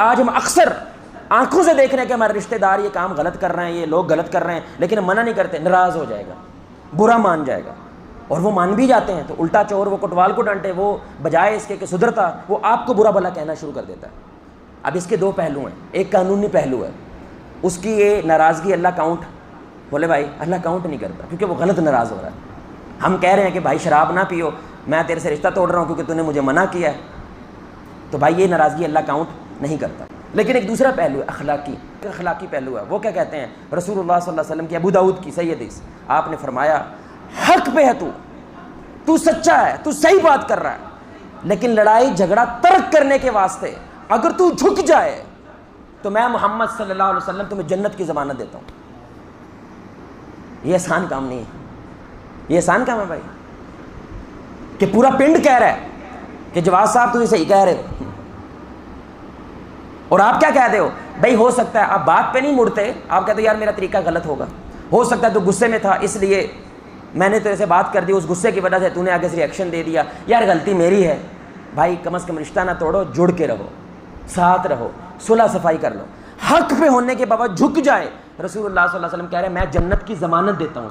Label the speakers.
Speaker 1: آج ہم اکثر آنکھوں سے دیکھ رہے ہیں کہ ہمارے رشتہ دار یہ کام غلط کر رہے ہیں، یہ لوگ غلط کر رہے ہیں، لیکن ہم منع نہیں کرتے، ناراض ہو جائے گا، برا مان جائے گا، اور وہ مان بھی جاتے ہیں تو الٹا چور وہ کوٹوال کو ڈانٹے، وہ بجائے اس کے کہ سدھرتا وہ آپ کو برا بھلا کہنا شروع کر دیتا ہے۔ اب اس کے دو پہلو ہیں، ایک قانونی پہلو ہے، اس کی یہ ناراضگی اللہ کاؤنٹ، بولے بھائی اللہ کاؤنٹ نہیں کرتا کیونکہ وہ غلط ناراض ہو رہا ہے۔ ہم کہہ رہے ہیں کہ بھائی شراب نہ پیو، میں تیرے سے رشتہ توڑ رہا ہوں کیونکہ تو نے مجھے منع کیا ہے، تو بھائی یہ ناراضگی اللہ کاؤنٹ نہیں کرتا۔ لیکن ایک دوسرا پہلو ہے اخلاقی پہلو ہے، وہ کیا کہتے ہیں؟ رسول اللہ صلی اللہ علیہ وسلم کی ابو داؤد کی صحیح حدیث، آپ نے فرمایا حق پہ ہے، تو سچا ہے، تو صحیح بات کر رہا ہے، لیکن لڑائی جھگڑا ترک کرنے کے واسطے اگر تو جھک جائے تو میں محمد صلی اللہ علیہ وسلم تمہیں جنت کی ضمانت دیتا ہوں۔ یہ آسان کام نہیں ہے، یہ آسان کام ہے بھائی، کہ پورا پنڈ کہہ رہا ہے کہ جواز صاحب تو یہ صحیح کہہ رہے ہو، اور آپ کیا کہتے ہو؟ بھائی ہو سکتا ہے آپ بات پہ نہیں مڑتے، آپ کہتے ہو یار میرا طریقہ غلط ہوگا، ہو سکتا ہے تو غصے میں تھا اس لیے میں نے تو ایسے بات کر دی، اس غصے کی وجہ سے تو نے آگے سے ریئیکشن دے دیا، یار غلطی میری ہے۔ بھائی کم از کم رشتہ نہ توڑو، جڑ کے رہو، ساتھ رہو، صلح صفائی کر لو۔ حق پہ ہونے کے باوجود جھک جائے، رسول اللہ صلی اللہ علیہ وسلم کہہ رہے ہیں میں جنت کی ضمانت دیتا ہوں۔